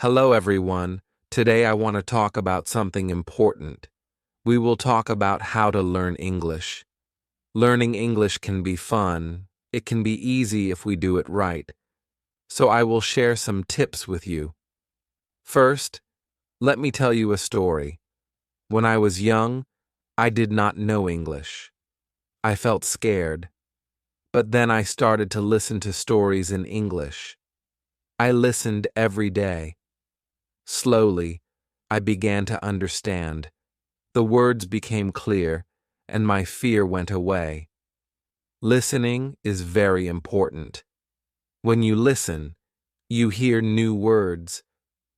Hello, everyone. Today I want to talk about something important. We will talk about how to learn English. Learning English can be fun. It can be easy if we do it right. So I will share some tips with you. First, let me tell you a story. When I was young, I did not know English. I felt scared. But then I started to listen to stories in English. I listened every day. Slowly, I began to understand. The words became clear, and my fear went away. Listening is very important. When you listen, you hear new words.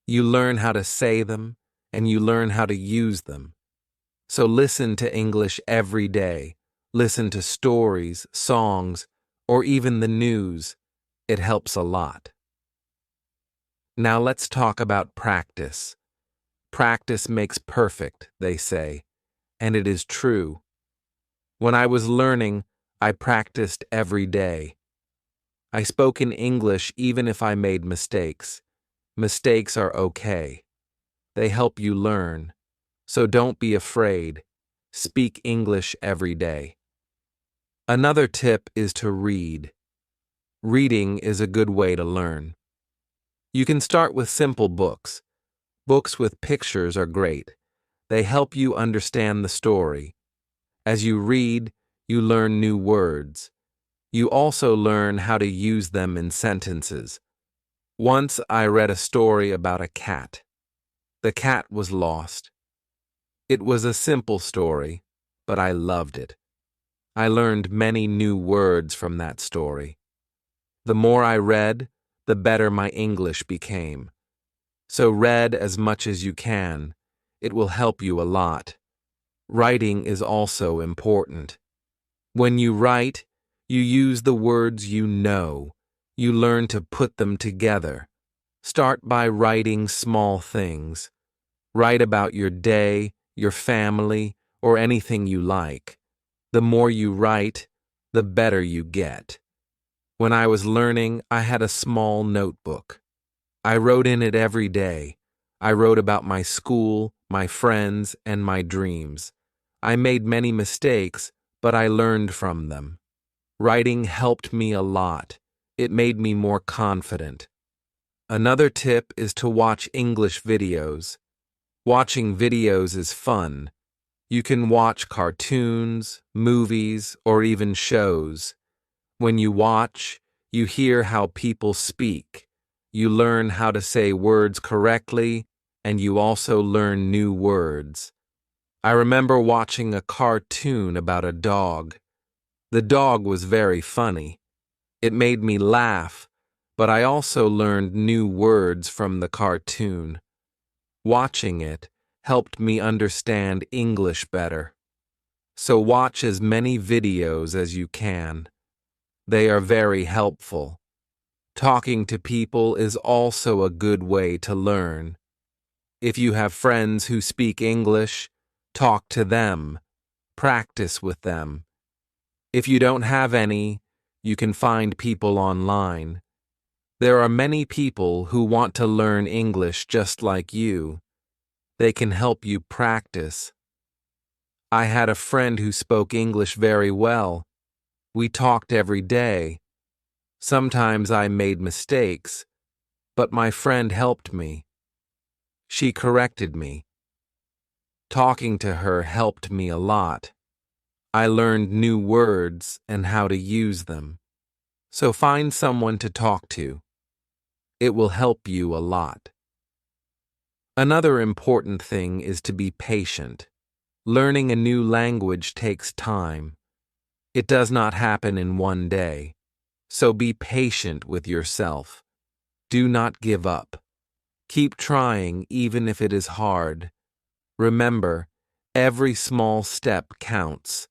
You learn how to say them, and you learn how to use them. So listen to English every day. Listen to stories, songs, or even the news. It helps a lot. Now let's talk about practice. Practice makes perfect, they say, and it is true. When I was learning, I practiced every day. I spoke in English even if I made mistakes. Mistakes are okay. They help you learn. So don't be afraid. Speak English every day. Another tip is to read. Reading is a good way to learn. You can start with simple books. Books with pictures are great. They help you understand the story. As you read, you learn new words. You also learn how to use them in sentences. Once I read a story about a cat. The cat was lost. It was a simple story, but I loved it. I learned many new words from that story. The more I read, the better my English became. So read as much as you can. It will help you a lot. Writing is also important. When you write, you use the words you know. You learn to put them together. Start by writing small things. Write about your day, your family, or anything you like. The more you write, the better you get. When I was learning, I had a small notebook. I wrote in it every day. I wrote about my school, my friends, and my dreams. I made many mistakes, but I learned from them. Writing helped me a lot. It made me more confident. Another tip is to watch English videos. Watching videos is fun. You can watch cartoons, movies, or even shows. When you watch, you hear how people speak. You learn how to say words correctly, and you also learn new words. I remember watching a cartoon about a dog. The dog was very funny. It made me laugh, but I also learned new words from the cartoon. Watching it helped me understand English better. So watch as many videos as you can. They are very helpful. Talking to people is also a good way to learn. If you have friends who speak English, talk to them. Practice with them. If you don't have any, you can find people online. There are many people who want to learn English just like you. They can help you practice. I had a friend who spoke English very well. We talked every day. Sometimes I made mistakes, but my friend helped me. She corrected me. Talking to her helped me a lot. I learned new words and how to use them. So find someone to talk to. It will help you a lot. Another important thing is to be patient. Learning a new language takes time. It does not happen in one day. So be patient with yourself. Do not give up. Keep trying even if it is hard. Remember, every small step counts.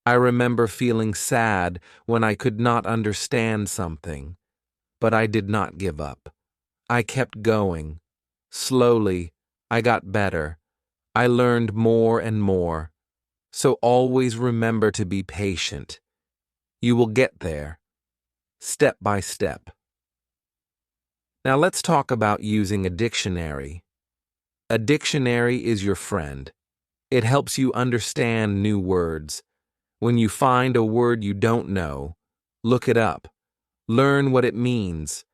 I remember feeling sad when I could not understand something, but I did not give up. I kept going. Slowly, I got better. I learned more and more. So always remember to be patient. You will get there, step by step. Now let's talk about using a dictionary. A dictionary is your friend. It helps you understand new words. When you find a word you don't know, look it up. Learn what it means.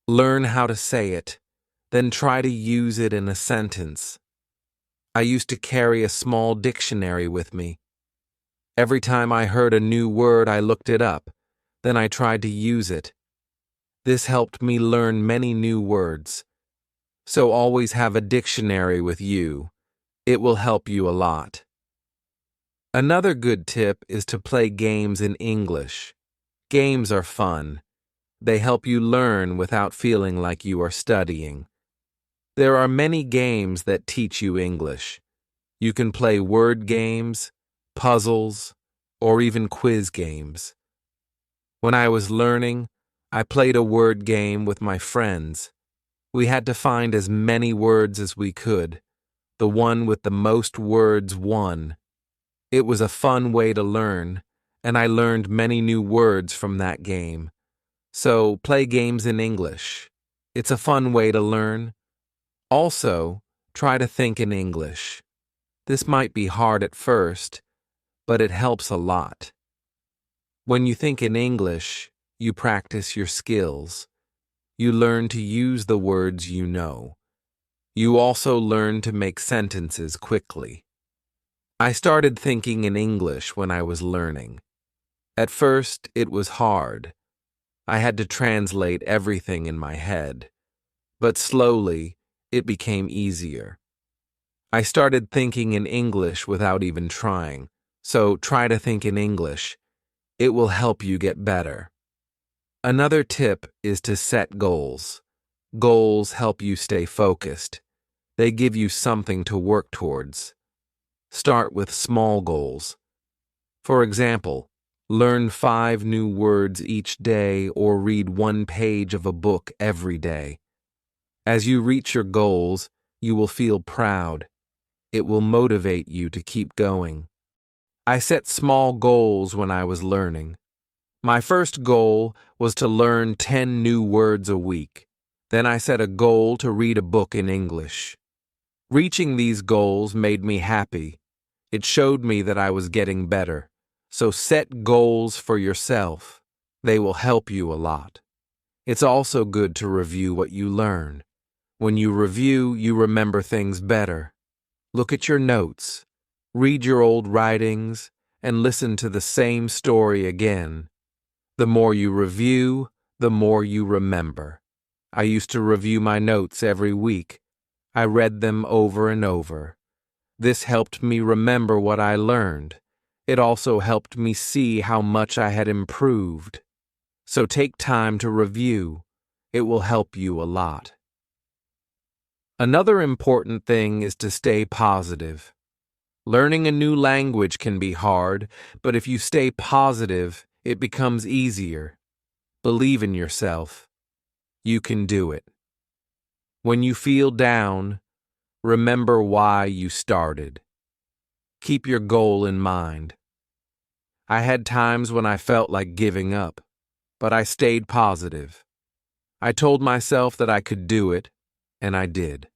Learn how to say it. Then try to use it in a sentence. I used to carry a small dictionary with me. Every time I heard a new word, I looked it up. Then I tried to use it. This helped me learn many new words. So always have a dictionary with you. It will help you a lot. Another good tip is to play games in English. Games are fun. They help you learn without feeling like you are studying. There are many games that teach you English. You can play word games, puzzles, or even quiz games. When I was learning, I played a word game with my friends. We had to find as many words as we could. The one with the most words won. It was a fun way to learn, and I learned many new words from that game. So, play games in English. It's a fun way to learn. Also, try to think in English. This might be hard at first, but it helps a lot. When you think in English, you practice your skills. You learn to use the words you know. You also learn to make sentences quickly. I started thinking in English when I was learning. At first, it was hard. I had to translate everything in my head. But slowly, it became easier. I started thinking in English without even trying, so try to think in English. It will help you get better. Another tip is to set goals. Goals help you stay focused. They give you something to work towards. Start with small goals. For example, learn 5 new words each day or read 1 page of a book every day. As you reach your goals, you will feel proud. It will motivate you to keep going. I set small goals when I was learning. My first goal was to learn 10 new words a week. Then I set a goal to read a book in English. Reaching these goals made me happy. It showed me that I was getting better. So set goals for yourself. They will help you a lot. It's also good to review what you learn. When you review, you remember things better. Look at your notes, read your old writings, and listen to the same story again. The more you review, the more you remember. I used to review my notes every week. I read them over and over. This helped me remember what I learned. It also helped me see how much I had improved. So take time to review. It will help you a lot. Another important thing is to stay positive. Learning a new language can be hard, but if you stay positive, it becomes easier. Believe in yourself. You can do it. When you feel down, remember why you started. Keep your goal in mind. I had times when I felt like giving up, but I stayed positive. I told myself that I could do it, and I did.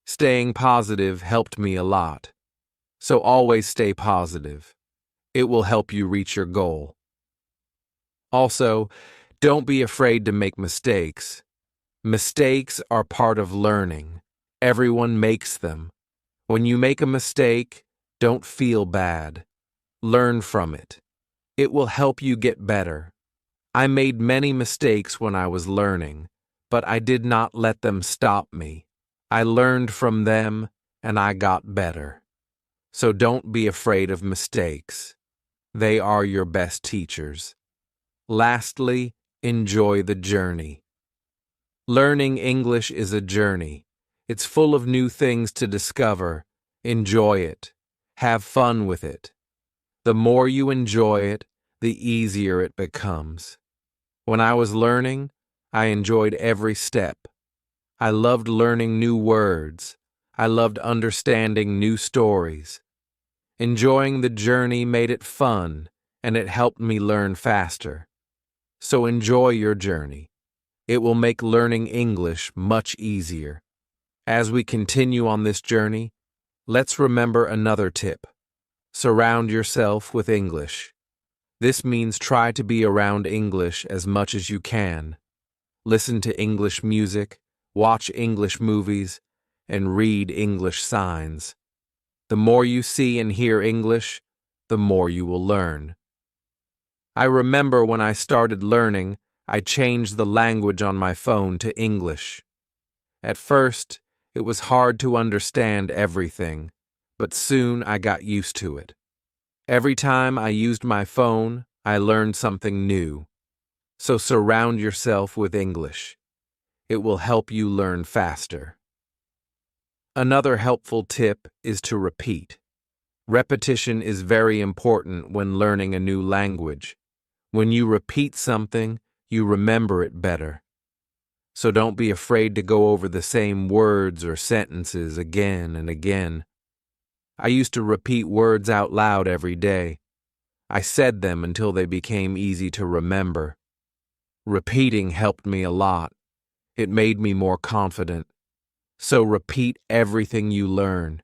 Staying positive helped me a lot. So always stay positive. It will help you reach your goal. Also, don't be afraid to make mistakes. Mistakes are part of learning. Everyone makes them. When you make a mistake, don't feel bad. Learn from it. It will help you get better. I made many mistakes when I was learning, but I did not let them stop me. I learned from them, and I got better. So don't be afraid of mistakes. They are your best teachers. Lastly, enjoy the journey. Learning English is a journey. It's full of new things to discover. Enjoy it. Have fun with it. The more you enjoy it, the easier it becomes. When I was learning, I enjoyed every step. I loved learning new words. I loved understanding new stories. Enjoying the journey made it fun, and it helped me learn faster. So enjoy your journey. It will make learning English much easier. As we continue on this journey, let's remember another tip. Surround yourself with English. This means try to be around English as much as you can. Listen to English music, watch English movies, and read English signs. The more you see and hear English, the more you will learn. I remember when I started learning, I changed the language on my phone to English. At first, it was hard to understand everything, but soon I got used to it. Every time I used my phone, I learned something new. So surround yourself with English. It will help you learn faster. Another helpful tip is to repeat. Repetition is very important when learning a new language. When you repeat something, you remember it better. So don't be afraid to go over the same words or sentences again and again. I used to repeat words out loud every day. I said them until they became easy to remember. Repeating helped me a lot. It made me more confident. So repeat everything you learn.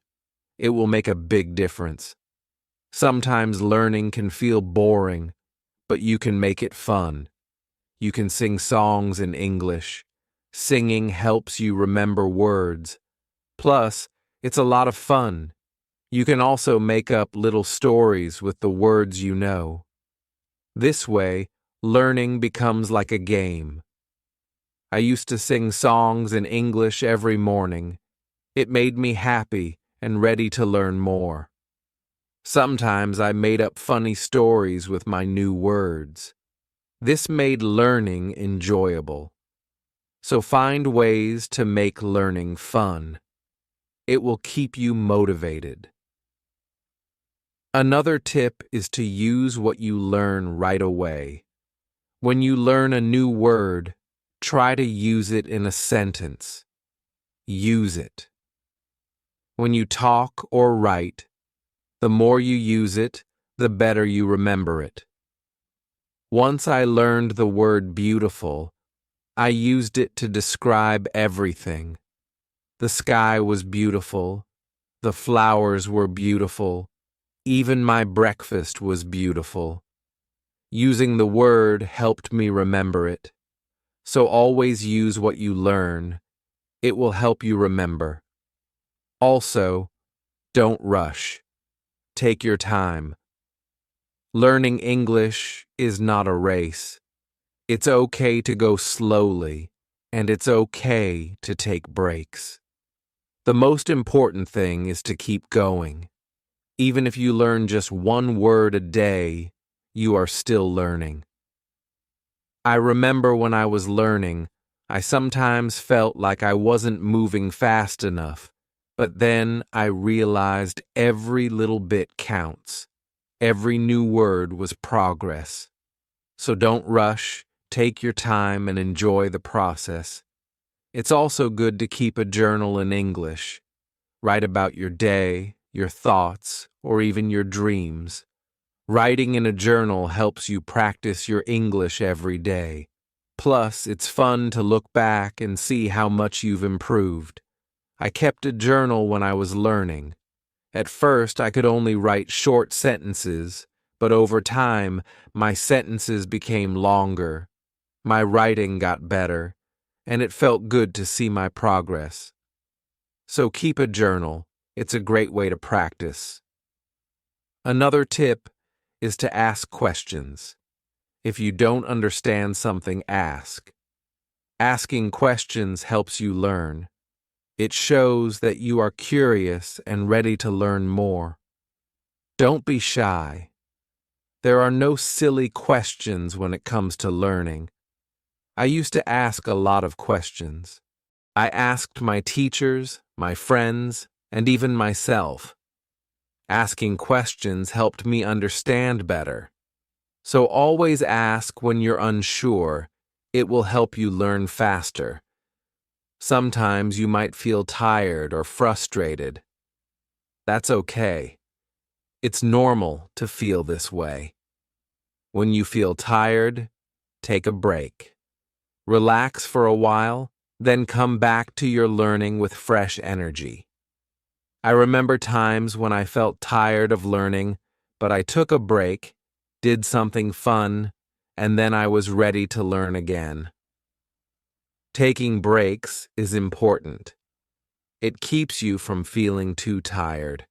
It will make a big difference. Sometimes learning can feel boring, but you can make it fun. You can sing songs in English. Singing helps you remember words. Plus, it's a lot of fun. You can also make up little stories with the words you know. This way, learning becomes like a game. I used to sing songs in English every morning. It made me happy and ready to learn more. Sometimes I made up funny stories with my new words. This made learning enjoyable. So find ways to make learning fun. It will keep you motivated. Another tip is to use what you learn right away. When you learn a new word, try to use it in a sentence. Use it. When you talk or write, the more you use it, the better you remember it. Once I learned the word beautiful, I used it to describe everything. The sky was beautiful. The flowers were beautiful. Even my breakfast was beautiful. Using the word helped me remember it. So always use what you learn. It will help you remember. Also, don't rush. Take your time. Learning English is not a race. It's okay to go slowly, and it's okay to take breaks. The most important thing is to keep going. Even if you learn just one word a day, you are still learning. I remember when I was learning, I sometimes felt like I wasn't moving fast enough, but then I realized every little bit counts. Every new word was progress. So don't rush, take your time, and enjoy the process. It's also good to keep a journal in English. Write about your day, your thoughts, or even your dreams. Writing in a journal helps you practice your English every day. Plus, it's fun to look back and see how much you've improved. I kept a journal when I was learning. At first, I could only write short sentences, but over time, my sentences became longer. My writing got better, and it felt good to see my progress. So keep a journal. It's a great way to practice. Another tip is to ask questions. If you don't understand something, ask. Asking questions helps you learn. It shows that you are curious and ready to learn more. Don't be shy. There are no silly questions when it comes to learning. I used to ask a lot of questions. I asked my teachers, my friends, and even myself. Asking questions helped me understand better. So always ask when you're unsure. It will help you learn faster. Sometimes you might feel tired or frustrated. That's okay. It's normal to feel this way. When you feel tired, take a break. Relax for a while, then come back to your learning with fresh energy. I remember times when I felt tired of learning, but I took a break, did something fun, and then I was ready to learn again. Taking breaks is important. It keeps you from feeling too tired.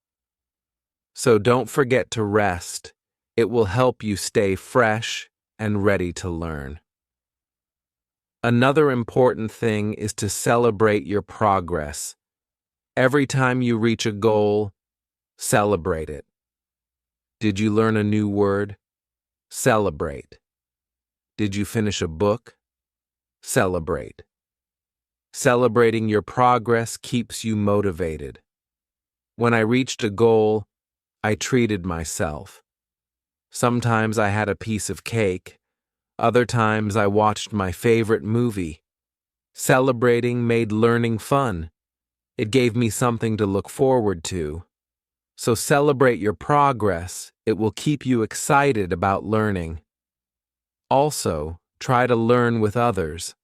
So don't forget to rest. It will help you stay fresh and ready to learn. Another important thing is to celebrate your progress. Every time you reach a goal, celebrate it. Did you learn a new word? Celebrate. Did you finish a book? Celebrate. Celebrating your progress keeps you motivated. When I reached a goal, I treated myself. Sometimes I had a piece of cake. Other times I watched my favorite movie. Celebrating made learning fun. It gave me something to look forward to. So celebrate your progress. It will keep you excited about learning. Also, try to learn with others.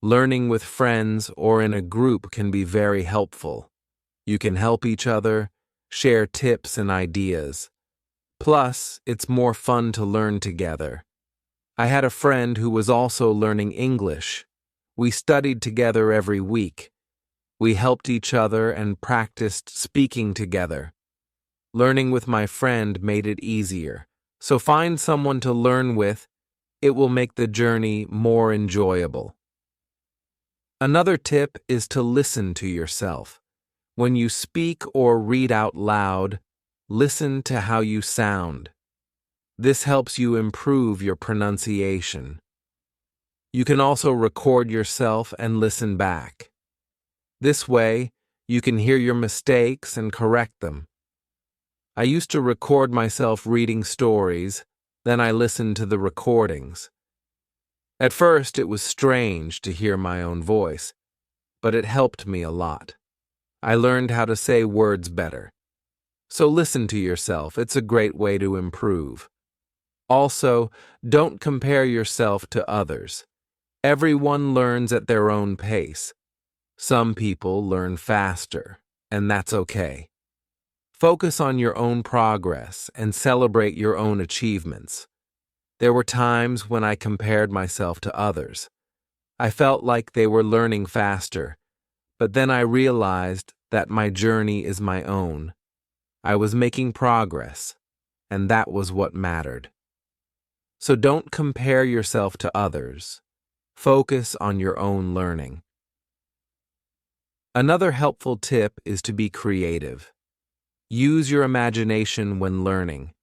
Learning with friends or in a group can be very helpful. You can help each other, share tips and ideas. Plus, it's more fun to learn together. I had a friend who was also learning English. We studied together every week. We helped each other and practiced speaking together. Learning with my friend made it easier. So find someone to learn with. It will make the journey more enjoyable. Another tip is to listen to yourself. When you speak or read out loud, listen to how you sound. This helps you improve your pronunciation. You can also record yourself and listen back. This way, you can hear your mistakes and correct them. I used to record myself reading stories, then I listened to the recordings. At first, it was strange to hear my own voice, but it helped me a lot. I learned how to say words better. So listen to yourself. It's a great way to improve. Also, don't compare yourself to others. Everyone learns at their own pace. Some people learn faster, and that's okay. Focus on your own progress and celebrate your own achievements. There were times when I compared myself to others. I felt like they were learning faster, but then I realized that my journey is my own. I was making progress, and that was what mattered. So don't compare yourself to others. Focus on your own learning. Another helpful tip is to be creative. Use your imagination when learning.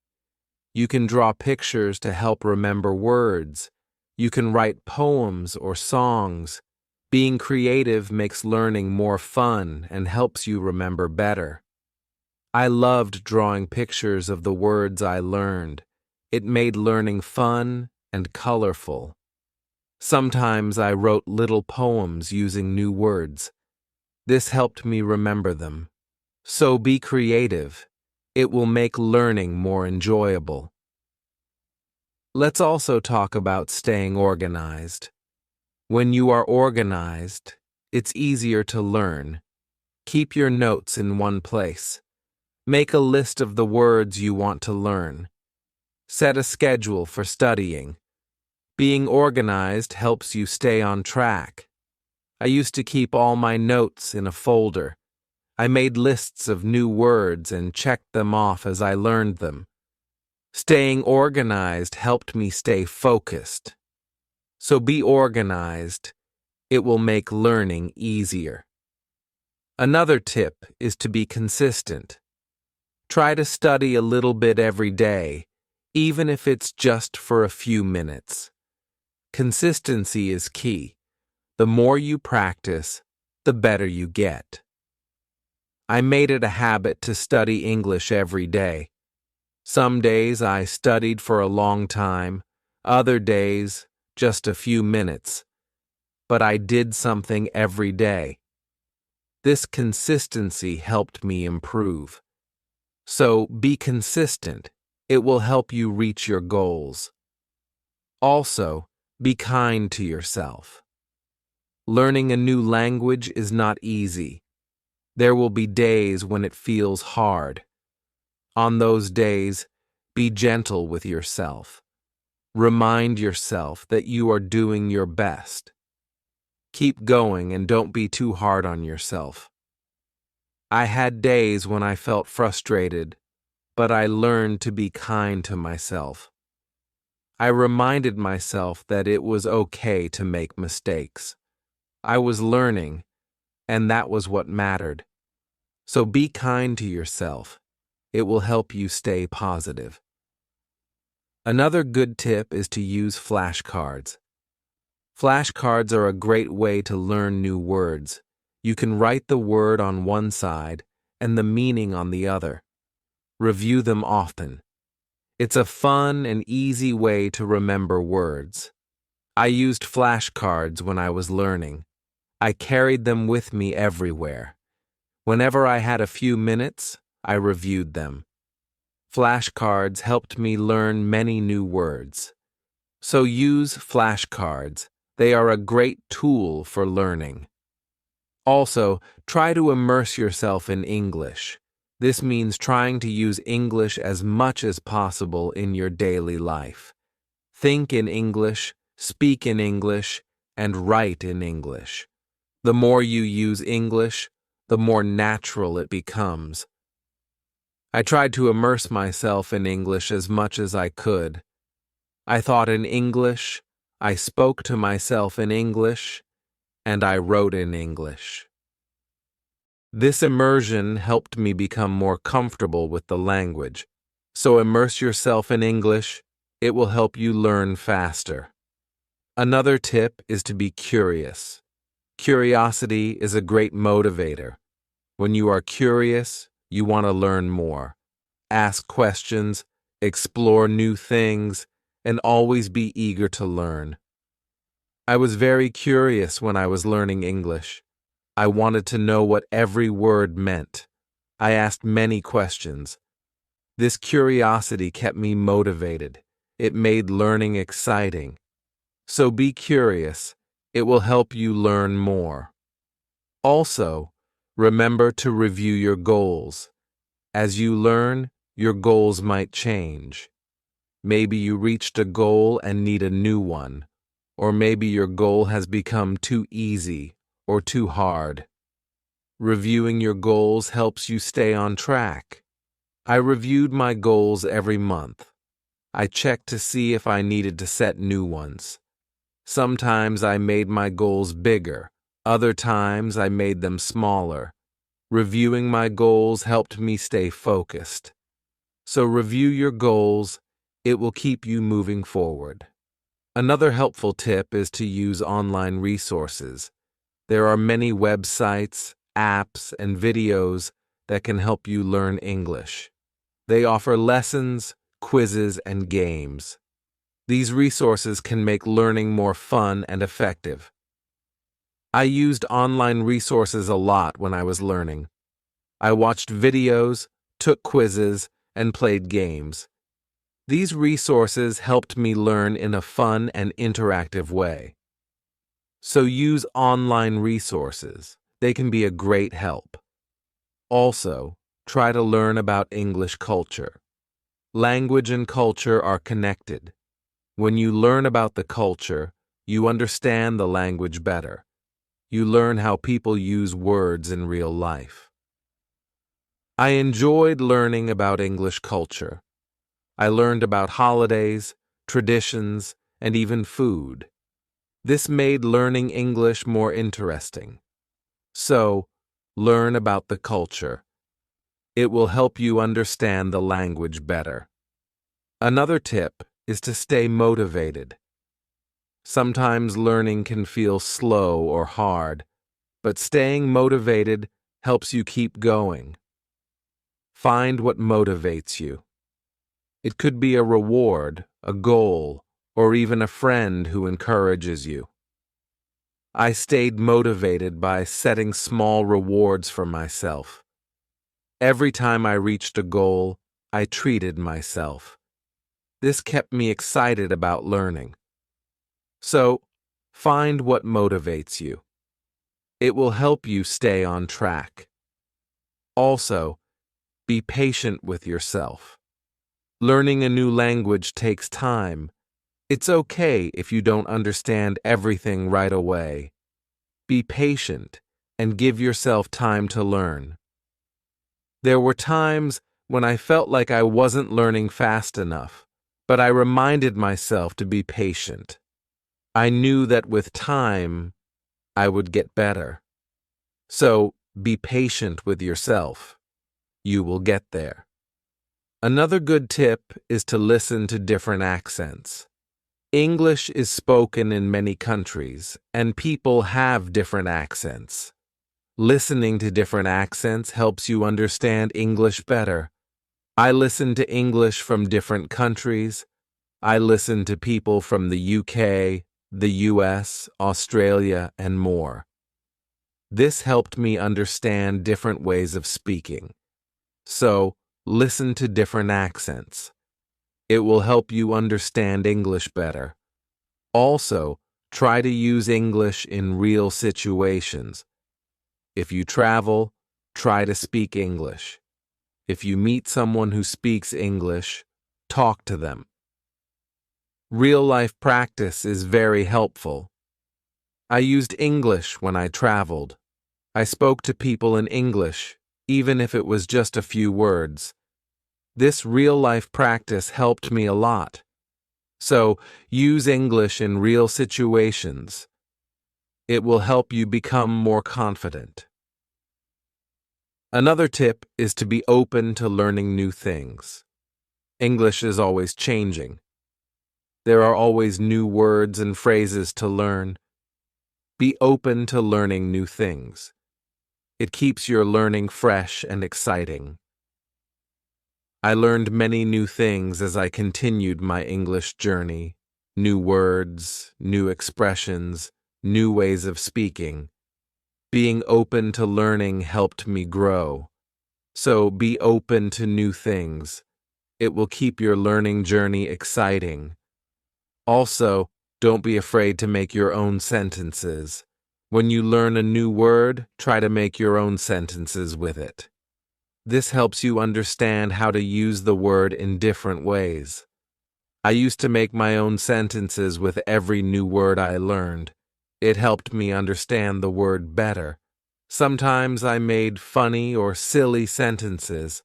You can draw pictures to help remember words. You can write poems or songs. Being creative makes learning more fun and helps you remember better. I loved drawing pictures of the words I learned. It made learning fun and colorful. Sometimes I wrote little poems using new words. This helped me remember them. So be creative. It will make learning more enjoyable. Let's also talk about staying organized. When you are organized, it's easier to learn. Keep your notes in one place. Make a list of the words you want to learn. Set a schedule for studying. Being organized helps you stay on track. I used to keep all my notes in a folder. I made lists of new words and checked them off as I learned them. Staying organized helped me stay focused. So be organized. It will make learning easier. Another tip is to be consistent. Try to study a little bit every day, even if it's just for a few minutes. Consistency is key. The more you practice, the better you get. I made it a habit to study English every day. Some days I studied for a long time, other days just a few minutes. But I did something every day. This consistency helped me improve. So be consistent. It will help you reach your goals. Also, Be kind to yourself. Learning a new language is not easy. There will be days when it feels hard. On those days, be gentle with yourself. Remind yourself that you are doing your best. Keep going and don't be too hard on yourself. I had days when I felt frustrated, but I learned to be kind to myself. I reminded myself that it was okay to make mistakes. I was learning, and that was what mattered. So be kind to yourself. It will help you stay positive. Another good tip is to use flashcards. Flashcards are a great way to learn new words. You can write the word on one side and the meaning on the other. Review them often. It's a fun and easy way to remember words. I used flashcards when I was learning. I carried them with me everywhere. Whenever I had a few minutes, I reviewed them. Flashcards helped me learn many new words. So use flashcards. They are a great tool for learning. Also, try to immerse yourself in English. This means trying to use English as much as possible in your daily life. Think in English, speak in English, and write in English. The more you use English, the more natural it becomes. I tried to immerse myself in English as much as I could. I thought in English, I spoke to myself in English, and I wrote in English. This immersion helped me become more comfortable with the language. So immerse yourself in English. It will help you learn faster. Another tip is to be curious. Curiosity is a great motivator. When you are curious, you want to learn more. Ask questions, explore new things, and always be eager to learn. I was very curious when I was learning English. I wanted to know what every word meant. I asked many questions. This curiosity kept me motivated. It made learning exciting. So be curious. It will help you learn more. Also, remember to review your goals. As you learn, your goals might change. Maybe you reached a goal and need a new one, or maybe your goal has become too easy or too hard. Reviewing your goals helps you stay on track. I reviewed my goals every month. I checked to see if I needed to set new ones. Sometimes I made my goals bigger. Other times I made them smaller. Reviewing my goals helped me stay focused. So review your goals. It will keep you moving forward. Another helpful tip is to use online resources. There are many websites, apps, and videos that can help you learn English. They offer lessons, quizzes, and games. These resources can make learning more fun and effective. I used online resources a lot when I was learning. I watched videos, took quizzes, and played games. These resources helped me learn in a fun and interactive way. So use online resources. They can be a great help. Also, try to learn about English culture. Language and culture are connected. When you learn about the culture, you understand the language better. You learn how people use words in real life. I enjoyed learning about English culture. I learned about holidays, traditions, and even food. This made learning English more interesting. So, learn about the culture. It will help you understand the language better. Another tip is to stay motivated. Sometimes learning can feel slow or hard, but staying motivated helps you keep going. Find what motivates you. It could be a reward, a goal, or even a friend who encourages you. I stayed motivated by setting small rewards for myself. Every time I reached a goal, I treated myself. This kept me excited about learning. So, find what motivates you. It will help you stay on track. Also, be patient with yourself. Learning a new language takes time. It's okay if you don't understand everything right away. Be patient and give yourself time to learn. There were times when I felt like I wasn't learning fast enough, but I reminded myself to be patient. I knew that with time, I would get better. So, be patient with yourself. You will get there. Another good tip is to listen to different accents. English is spoken in many countries, and people have different accents. Listening to different accents helps you understand English better. I listen to English from different countries. I listen to people from the UK, the US, Australia, and more. This helped me understand different ways of speaking. So, listen to different accents. It will help you understand English better. Also, try to use English in real situations. If you travel, try to speak English. If you meet someone who speaks English, talk to them. Real-life practice is very helpful. I used English when I traveled. I spoke to people in English, even if it was just a few words. This real-life practice helped me a lot. So, use English in real situations. It will help you become more confident. Another tip is to be open to learning new things. English is always changing. There are always new words and phrases to learn. Be open to learning new things. It keeps your learning fresh and exciting. I learned many new things as I continued my English journey. New words, new expressions, new ways of speaking. Being open to learning helped me grow. So be open to new things. It will keep your learning journey exciting. Also, don't be afraid to make your own sentences. When you learn a new word, try to make your own sentences with it. This helps you understand how to use the word in different ways. I used to make my own sentences with every new word I learned. It helped me understand the word better. Sometimes I made funny or silly sentences.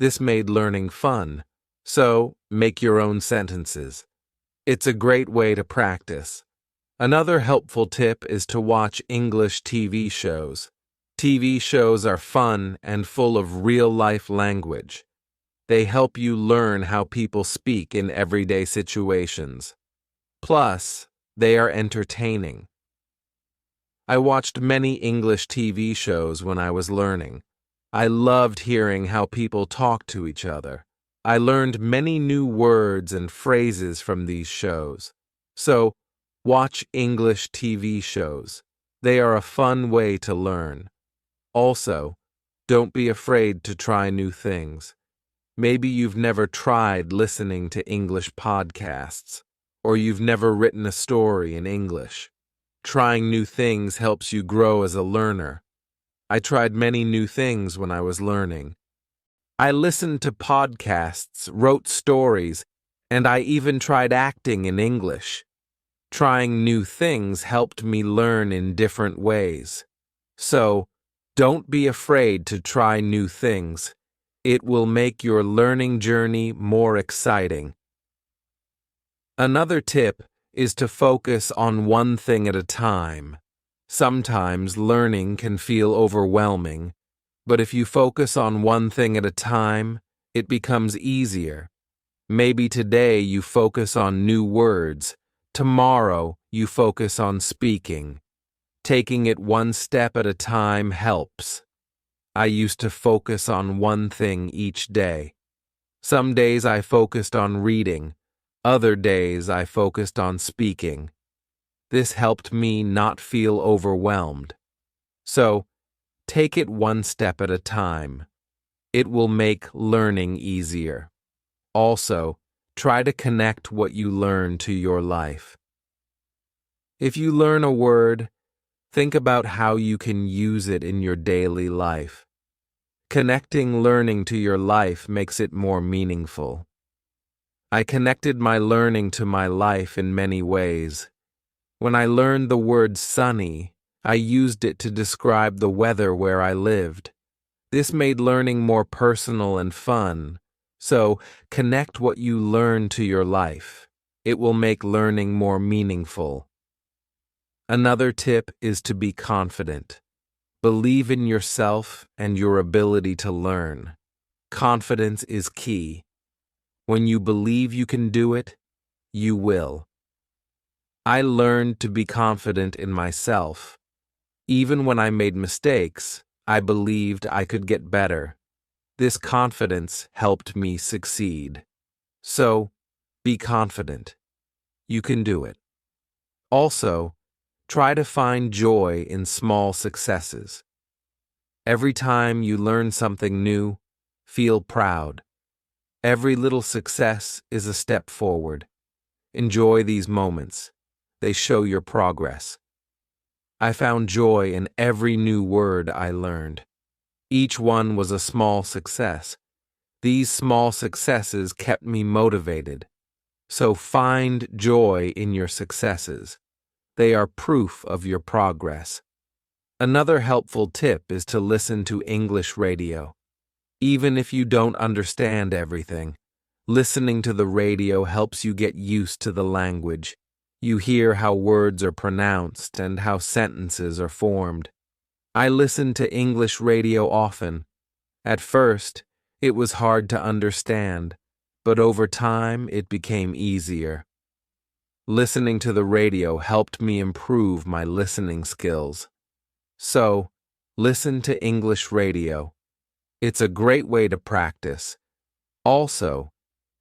This made learning fun. So, make your own sentences. It's a great way to practice. Another helpful tip is to watch English TV shows. TV shows are fun and full of real-life language. They help you learn how people speak in everyday situations. Plus, they are entertaining. I watched many English TV shows when I was learning. I loved hearing how people talk to each other. I learned many new words and phrases from these shows. So, watch English TV shows. They are a fun way to learn. Also, don't be afraid to try new things. Maybe you've never tried listening to English podcasts, or you've never written a story in English. Trying new things helps you grow as a learner. I tried many new things when I was learning. I listened to podcasts, wrote stories, and I even tried acting in English. Trying new things helped me learn in different ways. So, don't be afraid to try new things. It will make your learning journey more exciting. Another tip is to focus on one thing at a time. Sometimes learning can feel overwhelming, but if you focus on one thing at a time, it becomes easier. Maybe today you focus on new words. Tomorrow you focus on speaking. Taking it one step at a time helps. I used to focus on one thing each day. Some days I focused on reading. Other days I focused on speaking. This helped me not feel overwhelmed. So, take it one step at a time. It will make learning easier. Also, try to connect what you learn to your life. If you learn a word, think about how you can use it in your daily life. Connecting learning to your life makes it more meaningful. I connected my learning to my life in many ways. When I learned the word sunny, I used it to describe the weather where I lived. This made learning more personal and fun. So, connect what you learn to your life. It will make learning more meaningful. Another tip is to be confident. Believe in yourself and your ability to learn. Confidence is key. When you believe you can do it, you will. I learned to be confident in myself. Even when I made mistakes, I believed I could get better. This confidence helped me succeed. So, be confident. You can do it. Also, try to find joy in small successes. Every time you learn something new, feel proud. Every little success is a step forward. Enjoy these moments. They show your progress. I found joy in every new word I learned. Each one was a small success. These small successes kept me motivated. So find joy in your successes. They are proof of your progress. Another helpful tip is to listen to English radio. Even if you don't understand everything, listening to the radio helps you get used to the language. You hear how words are pronounced and how sentences are formed. I listen to English radio often. At first, it was hard to understand, but over time it became easier. Listening to the radio helped me improve my listening skills. So, listen to English radio. It's a great way to practice. Also,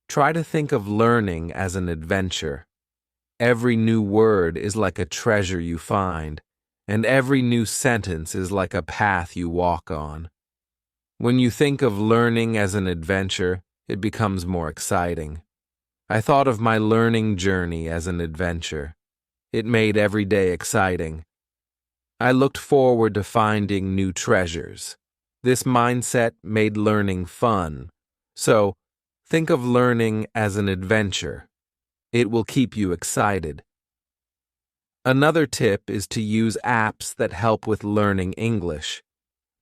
try to think of learning as an adventure. Every new word is like a treasure you find, and every new sentence is like a path you walk on. When you think of learning as an adventure, it becomes more exciting. I thought of my learning journey as an adventure. It made every day exciting. I looked forward to finding new treasures. This mindset made learning fun. So, think of learning as an adventure. It will keep you excited. Another tip is to use apps that help with learning English.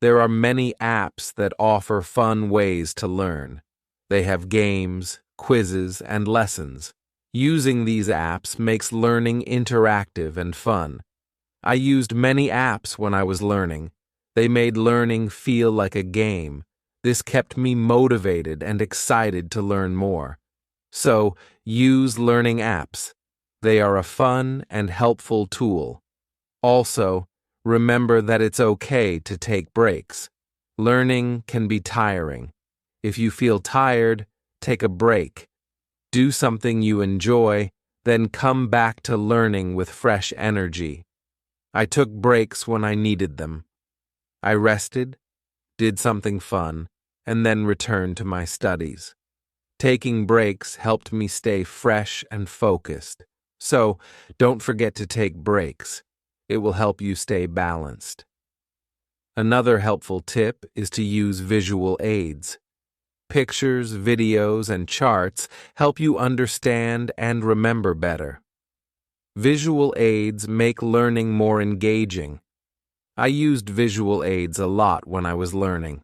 There are many apps that offer fun ways to learn. They have games, quizzes, and lessons. Using these apps makes learning interactive and fun. I used many apps when I was learning. They made learning feel like a game. This kept me motivated and excited to learn more. So, use learning apps. They are a fun and helpful tool. Also, remember that it's okay to take breaks. Learning can be tiring. If you feel tired, take a break. Do something you enjoy, then come back to learning with fresh energy. I took breaks when I needed them. I rested, did something fun, and then returned to my studies. Taking breaks helped me stay fresh and focused. So, don't forget to take breaks. It will help you stay balanced. Another helpful tip is to use visual aids. Pictures, videos, and charts help you understand and remember better. Visual aids make learning more engaging. I used visual aids a lot when I was learning.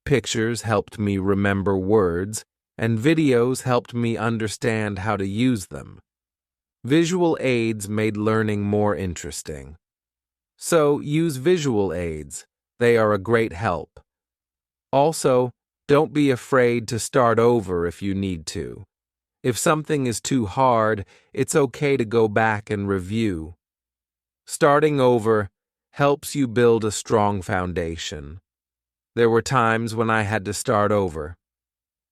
Pictures helped me remember words, and videos helped me understand how to use them. Visual aids made learning more interesting. So, use visual aids. They are a great help. Also, don't be afraid to start over if you need to. If something is too hard, it's okay to go back and review. Starting over helps you build a strong foundation. There were times when I had to start over.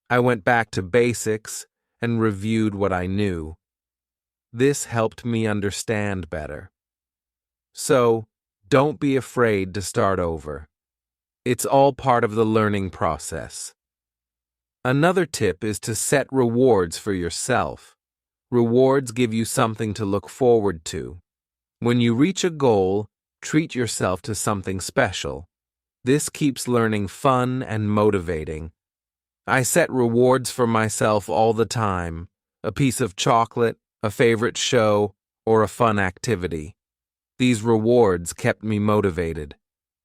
I went back to basics and reviewed what I knew. This helped me understand better. So, don't be afraid to start over. It's all part of the learning process. Another tip is to set rewards for yourself. Rewards give you something to look forward to. When you reach a goal, treat yourself to something special. This keeps learning fun and motivating. I set rewards for myself all the time: a piece of chocolate, a favorite show, or a fun activity. These rewards kept me motivated.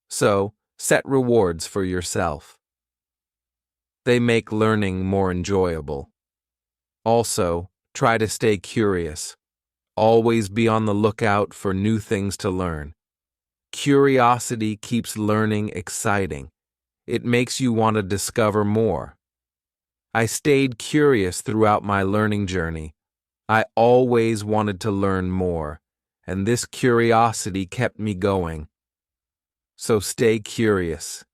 So, set rewards for yourself. They make learning more enjoyable. Also, try to stay curious. Always be on the lookout for new things to learn. Curiosity keeps learning exciting. It makes you want to discover more. I stayed curious throughout my learning journey. I always wanted to learn more, and this curiosity kept me going. So stay curious.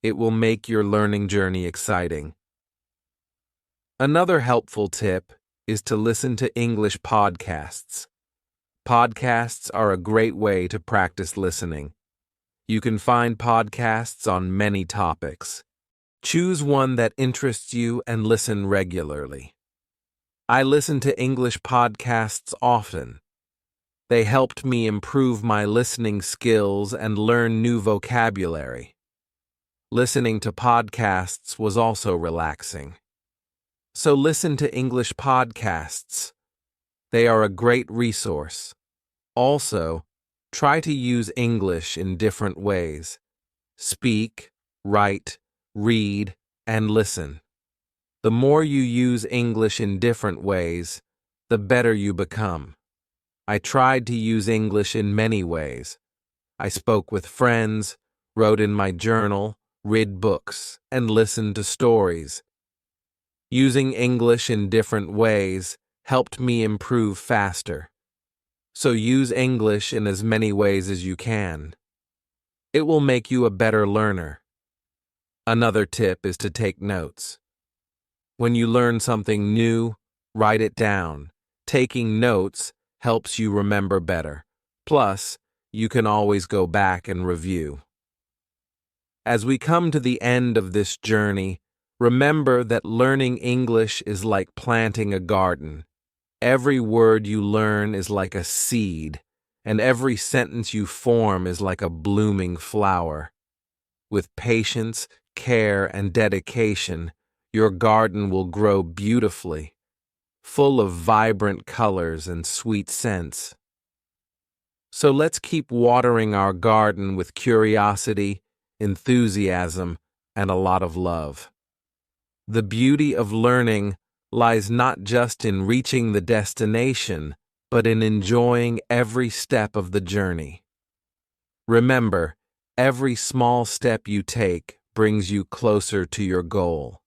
It will make your learning journey exciting. Another helpful tip is to listen to English podcasts. Podcasts are a great way to practice listening. You can find podcasts on many topics. Choose one that interests you and listen regularly. I listen to English podcasts often. They helped me improve my listening skills and learn new vocabulary. Listening to podcasts was also relaxing. So listen to English podcasts. They are a great resource. Also, try to use English in different ways. Speak, write, read, and listen. The more you use English in different ways, the better you become. I tried to use English in many ways. I spoke with friends, wrote in my journal, read books, and listened to stories. Using English in different ways helped me improve faster. So use English in as many ways as you can. It will make you a better learner. Another tip is to take notes. When you learn something new, write it down. Taking notes helps you remember better. Plus, you can always go back and review. As we come to the end of this journey, remember that learning English is like planting a garden. Every word you learn is like a seed, and every sentence you form is like a blooming flower. With patience, care, and dedication, your garden will grow beautifully, full of vibrant colors and sweet scents. So let's keep watering our garden with curiosity, enthusiasm, and a lot of love. The beauty of learning lies not just in reaching the destination, but in enjoying every step of the journey. Remember, every small step you take brings you closer to your goal.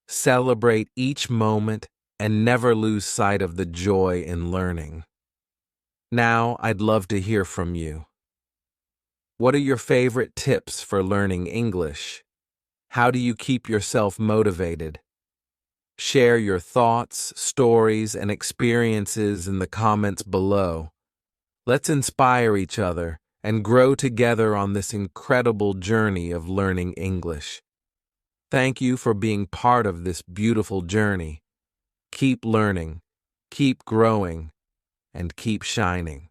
Celebrate each moment and never lose sight of the joy in learning. Now, I'd love to hear from you. What are your favorite tips for learning English? How do you keep yourself motivated? Share your thoughts, stories, and experiences in the comments below. Let's inspire each other and grow together on this incredible journey of learning English. Thank you for being part of this beautiful journey. Keep learning, keep growing, and keep shining.